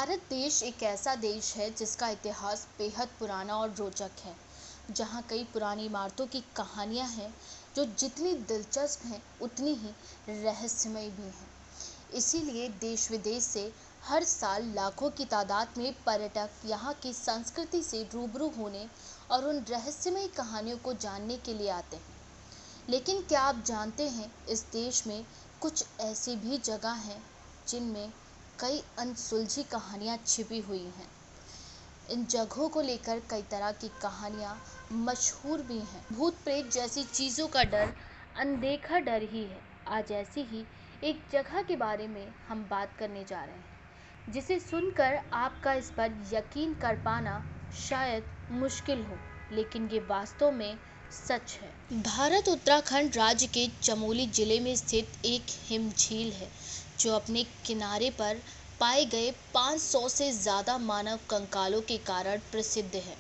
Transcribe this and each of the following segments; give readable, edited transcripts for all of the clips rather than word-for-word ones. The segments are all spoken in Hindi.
भारत देश एक ऐसा देश है जिसका इतिहास बेहद पुराना और रोचक है, जहाँ कई पुरानी इमारतों की कहानियाँ हैं जो जितनी दिलचस्प हैं उतनी ही रहस्यमय भी हैं। इसीलिए देश विदेश से हर साल लाखों की तादाद में पर्यटक यहाँ की संस्कृति से रूबरू होने और उन रहस्यमय कहानियों को जानने के लिए आते हैं। लेकिन क्या आप जानते हैं, इस देश में कुछ ऐसी भी जगह हैं जिनमें कई अनसुलझी कहानियाँ छिपी हुई हैं। इन जगहों को लेकर कई तरह की कहानियाँ मशहूर भी हैं। भूत प्रेत जैसी चीज़ों का डर अनदेखा डर ही है। आज ऐसी ही एक जगह के बारे में हम बात करने जा रहे हैं, जिसे सुनकर आपका इस पर यकीन कर पाना शायद मुश्किल हो, लेकिन ये वास्तव में सच है। भारत उत्तराखंड राज्य के चमोली जिले में स्थित एक हिम झील है, जो अपने किनारे पर पाए गए 500 से ज़्यादा मानव कंकालों के कारण प्रसिद्ध है।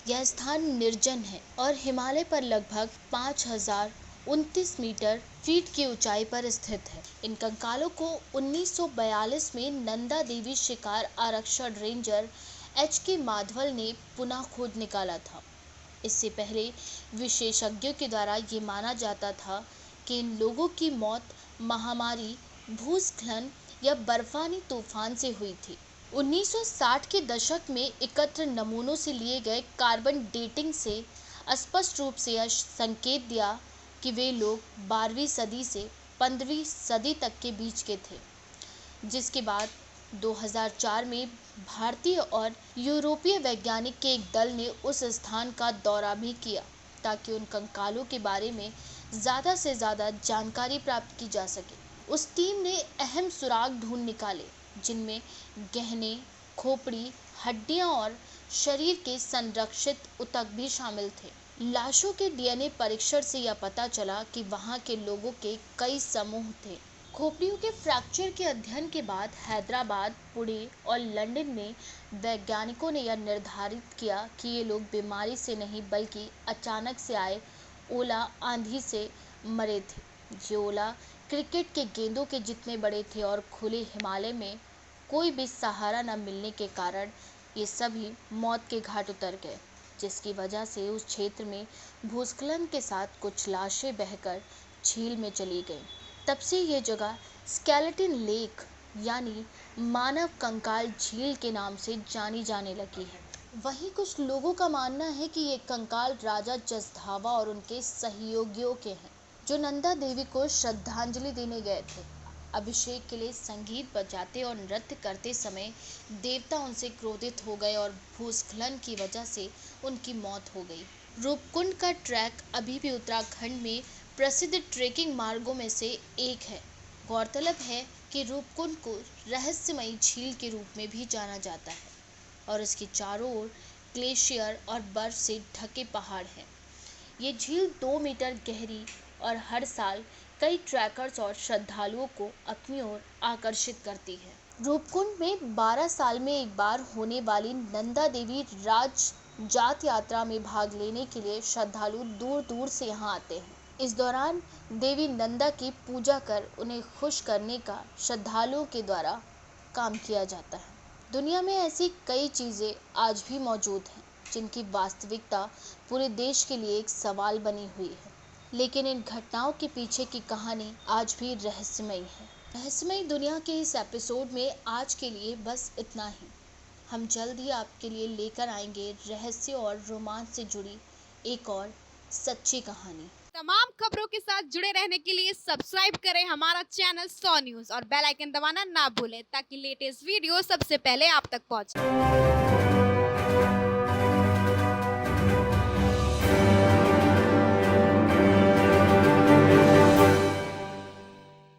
यह स्थान निर्जन है और हिमालय पर लगभग 5029 मीटर फीट की ऊंचाई पर स्थित है। इन कंकालों को 1942 में नंदा देवी शिकार आरक्षण रेंजर HK माधवल ने पुनः खोज निकाला था। इससे पहले विशेषज्ञों के द्वारा ये माना जाता था कि इन लोगों की मौत महामारी, भूस्खलन या बर्फानी तूफान से हुई थी। 1960 के दशक में एकत्र नमूनों से लिए गए कार्बन डेटिंग से स्पष्ट रूप से यह संकेत दिया कि वे लोग 12वीं सदी से 15वीं सदी तक के बीच के थे। जिसके बाद 2004 में भारतीय और यूरोपीय वैज्ञानिक के एक दल ने उस स्थान का दौरा भी किया, ताकि उन कंकालों के बारे में ज़्यादा से ज़्यादा जानकारी प्राप्त की जा सके। उस टीम ने अहम सुराग ढूंढ निकाले, जिनमें गहने, खोपड़ी, हड्डियां और शरीर के संरक्षित ऊतक भी शामिल थे। लाशों के DNA परीक्षण से यह पता चला कि वहां के लोगों के कई समूह थे। खोपड़ियों के फ्रैक्चर के अध्ययन के बाद हैदराबाद, पुणे और लंदन में वैज्ञानिकों ने यह निर्धारित किया कि ये लोग बीमारी से नहीं बल्कि अचानक से आए ओला आंधी से मरे थे। ये ओला क्रिकेट के गेंदों के जितने बड़े थे और खुले हिमालय में कोई भी सहारा न मिलने के कारण ये सभी मौत के घाट उतर गए, जिसकी वजह से उस क्षेत्र में भूस्खलन के साथ कुछ लाशें बहकर झील में चली गईं। तब से ये जगह स्केलेटन लेक यानी मानव कंकाल झील के नाम से जानी जाने लगी है। वहीं कुछ लोगों का मानना है कि ये कंकाल राजा जसधावा और उनके सहयोगियों के हैं, जो नंदा देवी को श्रद्धांजलि देने गए थे। अभिषेक के लिए संगीत बजाते और नृत्य करते समय देवता उनसे क्रोधित हो गए और भूस्खलन की वजह से उनकी मौत हो गई। रूपकुंड का ट्रैक अभी भी उत्तराखंड में प्रसिद्ध ट्रेकिंग मार्गों में से एक है। गौरतलब है कि रूपकुंड को रहस्यमयी झील के रूप में भी जाना जाता है और इसके चारों ओर ग्लेशियर और बर्फ से ढके पहाड़ हैं। ये झील 2 मीटर गहरी और हर साल कई ट्रैकर्स और श्रद्धालुओं को अपनी ओर आकर्षित करती है। रूपकुंड में 12 साल में एक बार होने वाली नंदा देवी राज जात यात्रा में भाग लेने के लिए श्रद्धालु दूर दूर से यहाँ आते हैं। इस दौरान देवी नंदा की पूजा कर उन्हें खुश करने का श्रद्धालुओं के द्वारा काम किया जाता है। दुनिया में ऐसी कई चीज़ें आज भी मौजूद हैं, जिनकी वास्तविकता पूरे देश के लिए एक सवाल बनी हुई है, लेकिन इन घटनाओं के पीछे की कहानी आज भी रहस्यमयी है। रहस्यमयी दुनिया के इस एपिसोड में आज के लिए बस इतना ही। हम जल्द ही आपके लिए लेकर आएंगे रहस्य और रोमांच से जुड़ी एक और सच्ची कहानी। तमाम खबरों के साथ जुड़े रहने के लिए सब्सक्राइब करें हमारा चैनल 100 न्यूज़ और बेल आइकन दबाना ना भूलें, ताकि लेटेस्ट वीडियो सबसे पहुंचे आप तक।